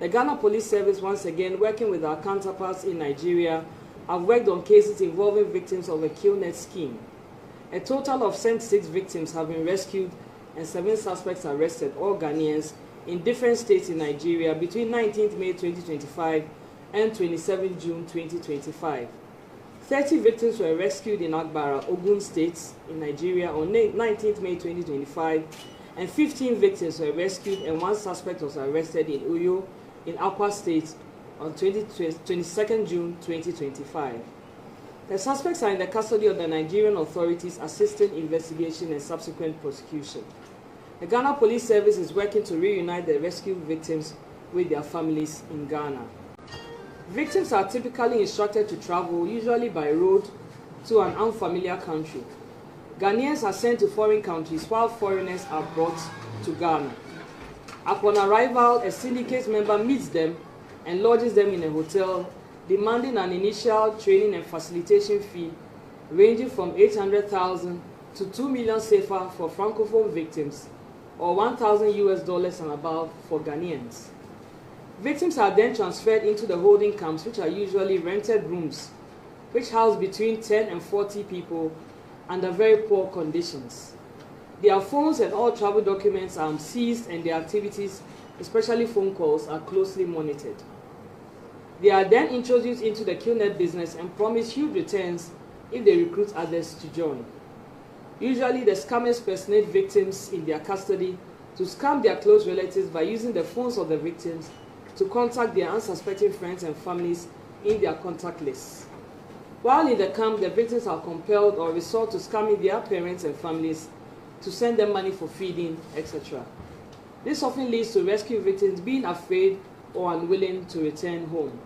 The Ghana Police Service, once again, working with our counterparts in Nigeria, have worked on cases involving victims of a Qnet scheme. A total of 76 victims have been rescued and 7 suspects arrested, all Ghanaians, in different states in Nigeria between 19th May 2025 and 27 June 2025. 30 victims were rescued in Agbara, Ogun State in Nigeria on 19th May 2025, and 15 victims were rescued and 1 suspect was arrested in Uyo in Akwa State on 22nd June 2025. The suspects are in the custody of the Nigerian authorities assisting investigation and subsequent prosecution. The Ghana Police Service is working to reunite the rescued victims with their families in Ghana. Victims are typically instructed to travel, usually by road, to an unfamiliar country. Ghanaians are sent to foreign countries while foreigners are brought to Ghana. Upon arrival, a syndicate member meets them and lodges them in a hotel, demanding an initial training and facilitation fee ranging from 800,000 to 2 million CFA for Francophone victims, or $1,000 and above for Ghanaians. Victims are then transferred into the holding camps, which are usually rented rooms, which house between 10 and 40 people under very poor conditions. Their phones and all travel documents are seized and their activities, especially phone calls, are closely monitored. They are then introduced into the Qnet business and promised huge returns if they recruit others to join. Usually, the scammers personate victims in their custody to scam their close relatives by using the phones of the victims to contact their unsuspecting friends and families in their contact lists. While in the camp, the victims are compelled or resort to scamming their parents and families to send them money for feeding, etc. This often leads to rescue victims being afraid or unwilling to return home.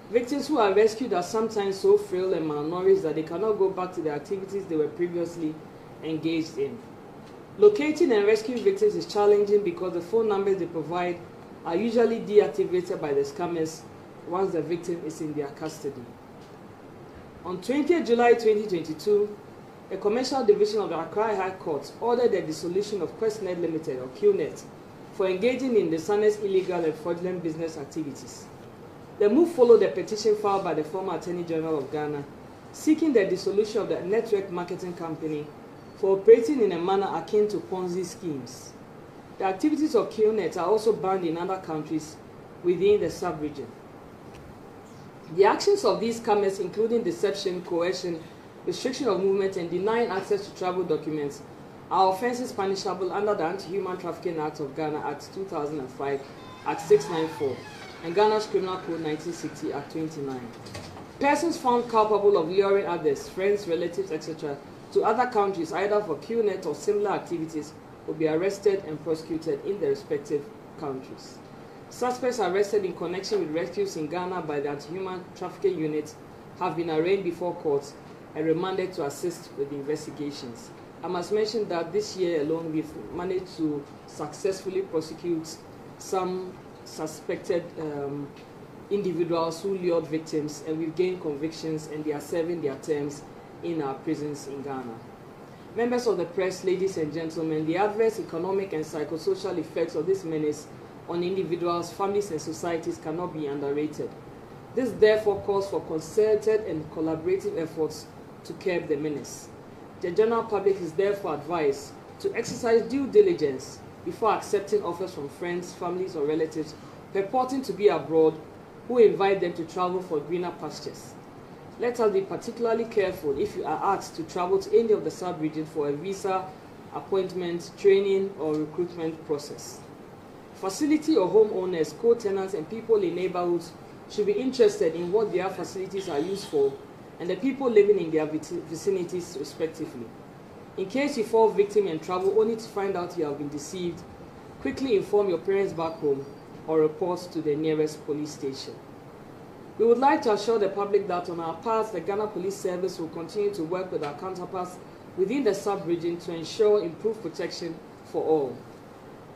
Victims who are rescued are sometimes so frail and malnourished that they cannot go back to the activities they were previously engaged in. Locating and rescuing victims is challenging because the phone numbers they provide are usually deactivated by the scammers once the victim is in their custody. On 20th July 2022, a commercial division of the Accra High Court ordered the dissolution of Qnet Limited, or Qnet, for engaging in dishonest, illegal and fraudulent business activities. The move followed a petition filed by the former Attorney General of Ghana, seeking the dissolution of the network marketing company for operating in a manner akin to Ponzi schemes. The activities of Qnet are also banned in other countries within the sub-region. The actions of these scammers, including deception, coercion, restriction of movement, and denying access to travel documents, are offenses punishable under the Anti-Human Trafficking Act of Ghana, Act 2005, Act 694, and Ghana's Criminal Code 1960, Act 29. Persons found culpable of luring others, friends, relatives, etc., to other countries either for Qnet or similar activities will be arrested and prosecuted in their respective countries. Suspects arrested in connection with rescues in Ghana by the Anti-Human Trafficking Unit have been arraigned before courts and remanded to assist with the investigations. I must mention that this year alone we've managed to successfully prosecute some suspected individuals who lured victims, and we've gained convictions and they are serving their terms in our prisons in Ghana. Members of the press, ladies and gentlemen, the adverse economic and psychosocial effects of this menace on individuals, families and societies cannot be underrated. This therefore calls for concerted and collaborative efforts to curb the menace. The general public is therefore advised to exercise due diligence before accepting offers from friends, families or relatives purporting to be abroad who invite them to travel for greener pastures. Let us be particularly careful if you are asked to travel to any of the sub-region for a visa, appointment, training or recruitment process. Facility or homeowners, co-tenants and people in neighborhoods should be interested in what their facilities are used for and the people living in their vicinities respectively. In case you fall victim and travel only to find out you have been deceived, quickly inform your parents back home or report to the nearest police station. We would like to assure the public that on our part, the Ghana Police Service will continue to work with our counterparts within the sub-region to ensure improved protection for all.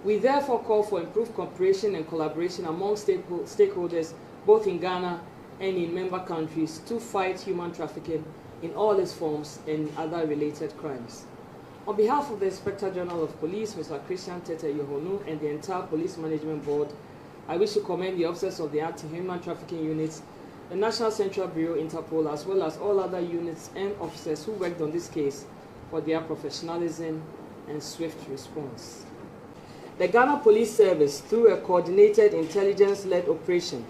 We therefore call for improved cooperation and collaboration among stakeholders both in Ghana and in member countries to fight human trafficking in all its forms and other related crimes. On behalf of the Inspector General of Police, Mr. Christian Tete Yohonu, and the entire Police Management Board, I wish to commend the officers of the Anti-Human Trafficking Unit, the National Central Bureau, Interpol, as well as all other units and officers who worked on this case for their professionalism and swift response. The Ghana Police Service, through a coordinated intelligence-led operation,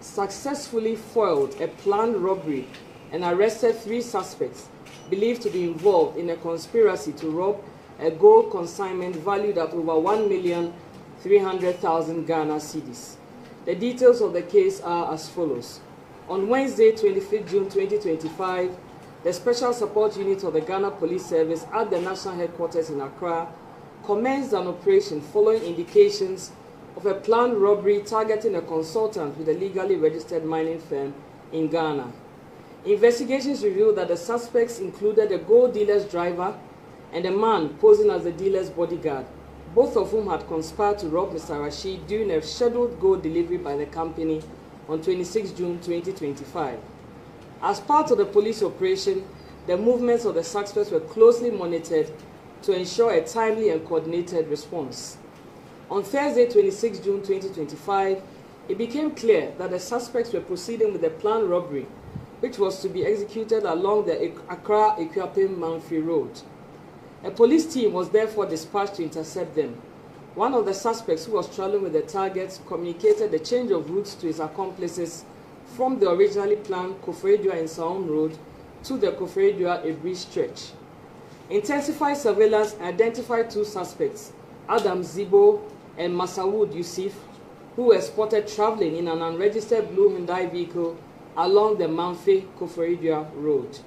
successfully foiled a planned robbery and arrested 3 suspects believed to be involved in a conspiracy to rob a gold consignment valued at over 1,300,000 Ghana cedis. The details of the case are as follows. On Wednesday, 25th June 2025, the Special Support Unit of the Ghana Police Service at the National Headquarters in Accra commenced an operation following indications of a planned robbery targeting a consultant with a legally registered mining firm in Ghana. Investigations revealed that the suspects included a gold dealer's driver and a man posing as the dealer's bodyguard, both of whom had conspired to rob Mr. Rashid during a scheduled gold delivery by the company on 26 June 2025. As part of the police operation, the movements of the suspects were closely monitored to ensure a timely and coordinated response. On Thursday, 26 June 2025, it became clear that the suspects were proceeding with a planned robbery, which was to be executed along the Accra-Ekuapem-Mamfe Road. A police team was therefore dispatched to intercept them. One of the suspects, who was traveling with the targets, communicated the change of routes to his accomplices from the originally planned Koforidua and Saum Road to the Koforidua-Ebri stretch. Intensified surveillance identified 2 suspects, Adam Zibo and Masawood Yusuf, who were spotted traveling in an unregistered blue Hyundai vehicle along the Mamfe-Koforidua Road.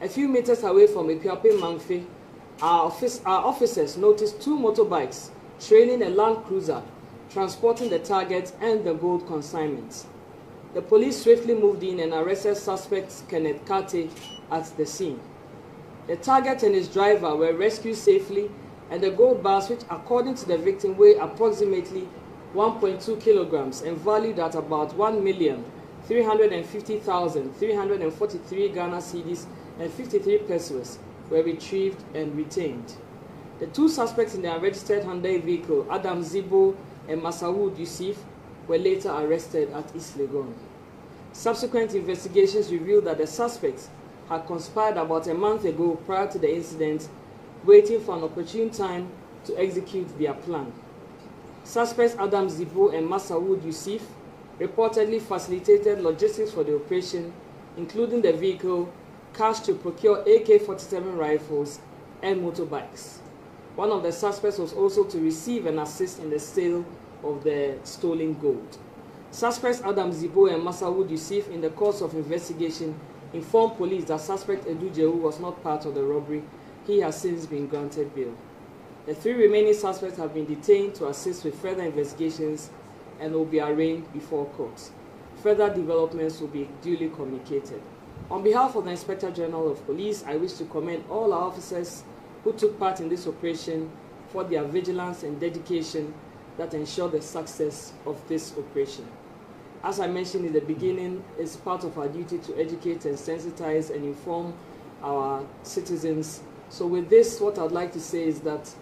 A few meters away from Ekuapem-Mamfe, our officers noticed 2 motorbikes trailing a Land Cruiser, transporting the targets and the gold consignments. The police swiftly moved in and arrested suspect Kenneth Kate at the scene. The target and his driver were rescued safely, and the gold bars, which according to the victim weighed approximately 1.2 kilograms and valued at about 1,350,343 Ghana cedis and 53 pesos, were retrieved and retained. The 2 suspects in the unregistered Hyundai vehicle, Adam Zibo and Masawood Yusuf, were later arrested at East Legon. Subsequent investigations revealed that the suspects had conspired about a month ago prior to the incident, waiting for an opportune time to execute their plan. Suspects Adam Zibo and Masawood Yusuf reportedly facilitated logistics for the operation, including the vehicle, cash to procure AK-47 rifles, and motorbikes. One of the suspects was also to receive and assist in the sale of the stolen gold. Suspects Adam Zibo and Masawood Yusuf, in the course of investigation, informed police that suspect Edu Jehu was not part of the robbery. He has since been granted bail. The 3 remaining suspects have been detained to assist with further investigations and will be arraigned before court. Further developments will be duly communicated. On behalf of the Inspector General of Police, I wish to commend all our officers who took part in this operation for their vigilance and dedication that ensure the success of this operation. As I mentioned in the beginning, it's part of our duty to educate and sensitize and inform our citizens. So with this, what I'd like to say is that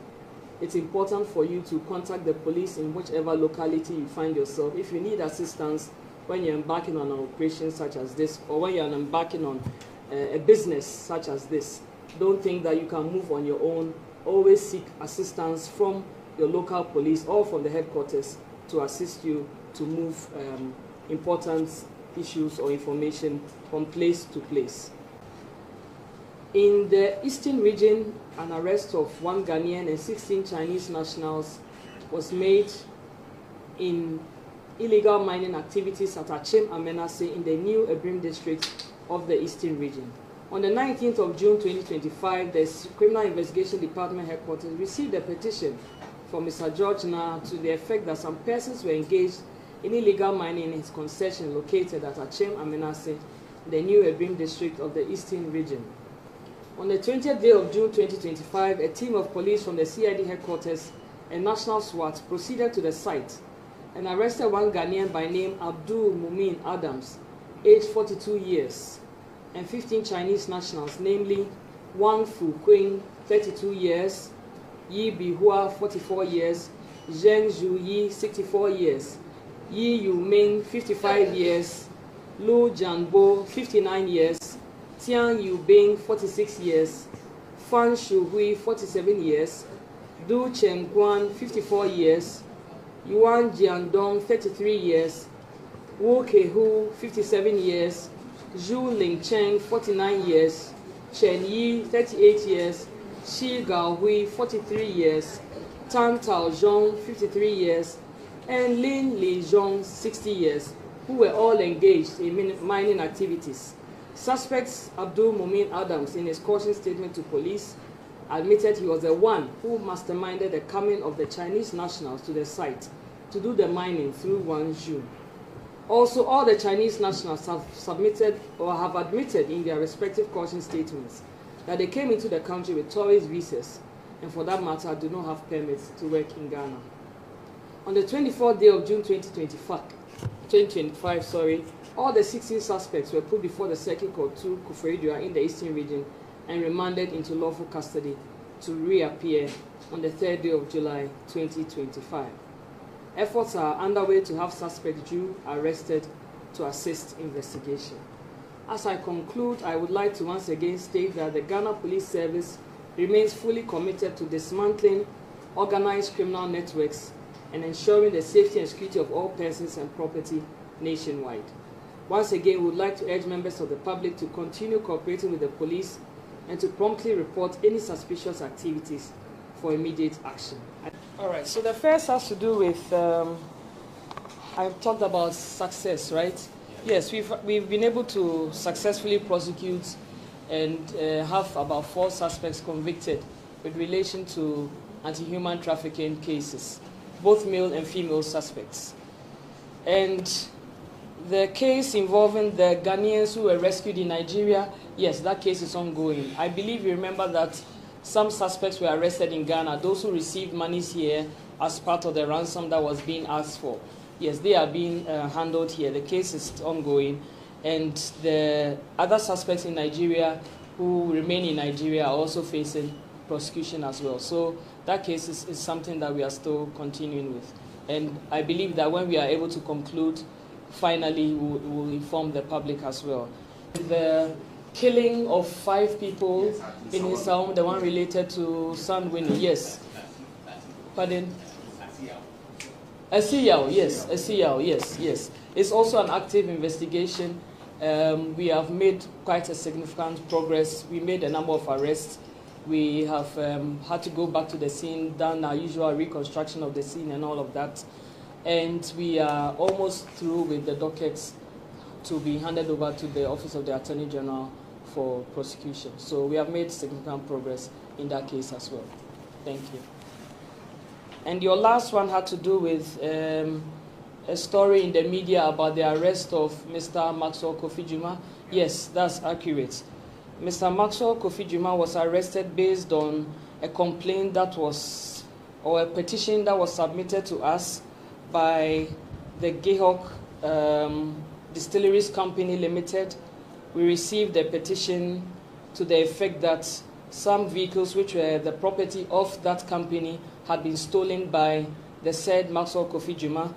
it's important for you to contact the police in whichever locality you find yourself. If you need assistance when you're embarking on an operation such as this, or when you're embarking on a business such as this, don't think that you can move on your own. Always seek assistance from your local police or from the headquarters to assist you to move important issues or information from place to place. In the eastern region, an arrest of 1 Ghanaian and 16 Chinese nationals was made in illegal mining activities at Achem Amenase in the new Ebrim district of the eastern region. On the 19th of June 2025, the Criminal Investigation Department headquarters received a petition from Mr. George Na to the effect that some persons were engaged in illegal mining in his concession located at Achem Amenase, the new Ebrim district of the eastern region. On the 20th day of June 2025, a team of police from the CID headquarters and National SWAT proceeded to the site and arrested 1 Ghanaian by name Abdul Mumin Adams, aged 42 years, and 15 Chinese nationals, namely Wang Fu Qing, 32 years, Yi Bihua, 44 years, Zheng Zhu Yi, 64 years, Yi Yu Ming, 55 years, Lu Jianbo, 59 years, Tian Yu Bing, 46 years, Fan Shuhui, 47 years, Du Chengguan, 54 years, Yuan Jiandong, 33 years, Wu Kehu, 57 years, Zhu Lingcheng, 49 years, Chen Yi, 38 years, Shi Gaohui, 43 years, Tan Taozhong, 53 years, and Lin Lizhong, 60 years, who were all engaged in mining activities. Suspects Abdul Mumin Adams, in his caution statement to police, admitted he was the one who masterminded the coming of the Chinese nationals to the site to do the mining through Guangzhou. Also, all the Chinese nationals have submitted or have admitted in their respective caution statements that they came into the country with tourist visas and, for that matter, do not have permits to work in Ghana. On the 24th day of June 2025, all the 16 suspects were put before the Circuit Court 2 Kufredua in the Eastern Region and remanded into lawful custody to reappear on the 3rd day of July 2025. Efforts are underway to have suspect due arrested to assist investigation. As I conclude, I would like to once again state that the Ghana Police Service remains fully committed to dismantling organized criminal networks and ensuring the safety and security of all persons and property nationwide. Once again, we would like to urge members of the public to continue cooperating with the police and to promptly report any suspicious activities for immediate action. All right, so the first has to do with, I've talked about success, right? Yes, we've been able to successfully prosecute and have about 4 suspects convicted with relation to anti-human trafficking cases, both male and female suspects. And the case involving the Ghanaians who were rescued in Nigeria, yes, that case is ongoing. I believe you remember that some suspects were arrested in Ghana, those who received monies here as part of the ransom that was being asked for. Yes, they are being handled here. The case is ongoing. And the other suspects in Nigeria who remain in Nigeria are also facing prosecution as well. So that case is something that we are still continuing with. And I believe that when we are able to conclude, finally, we will inform the public as well. The killing of 5 people in Islam, the one related to Sandwini, yes. Pardon? Asiyao, yes. Asiyao, yes. It's also an active investigation. We have made quite a significant progress. We made a number of arrests. We have had to go back to the scene, done our usual reconstruction of the scene and all of that. And we are almost through with the dockets to be handed over to the Office of the Attorney General for prosecution. So we have made significant progress in that case as well. Thank you. And your last one had to do with a story in the media about the arrest of Mr. Maxwell Kofi Juma. Yes, that's accurate. Mr. Maxwell Kofi Juma was arrested based on a complaint that was, or a petition that was submitted to us by the Gehok Distilleries Company Limited. We received a petition to the effect that some vehicles which were the property of that company had been stolen by the said Maxwell Kofi Juma.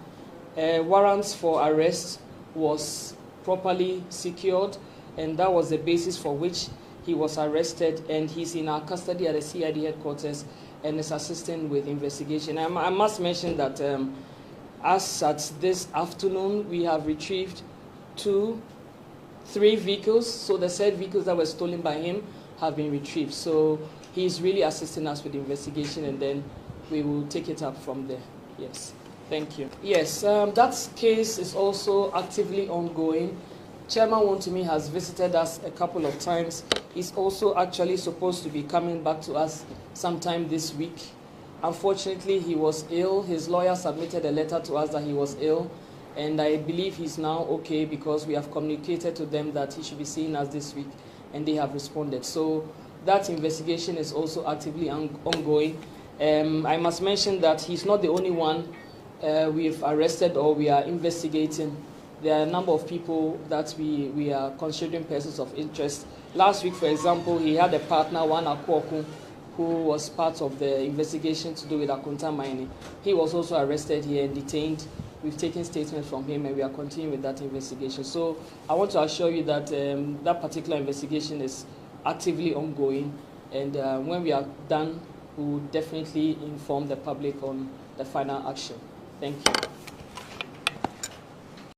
Warrants for arrest was properly secured, and that was the basis for which he was arrested, and he's in our custody at the CID headquarters and is assisting with investigation. I must mention that as at this afternoon, we have retrieved 3 vehicles. So the said vehicles that were stolen by him have been retrieved. So he's really assisting us with the investigation, and then we will take it up from there. Yes, thank you. Yes, that case is also actively ongoing. Chairman Wontumi has visited us a couple of times. He's also actually supposed to be coming back to us sometime this week. Unfortunately, he was ill. His lawyer submitted a letter to us that he was ill, and I believe he's now okay because we have communicated to them that he should be seeing us this week, and they have responded. So that investigation is also actively ongoing. I must mention that he's not the only one we've arrested or we are investigating. There are a number of people that we are considering persons of interest. Last week, for example, he had a partner, Wan Akwoku, who was part of the investigation to do with Akunta mining. He was also arrested here and detained we've taken statements from him, and we are continuing with that investigation. So I want to assure you that that particular investigation is actively ongoing, and when we are done, we will definitely inform the public on the final action. Thank you.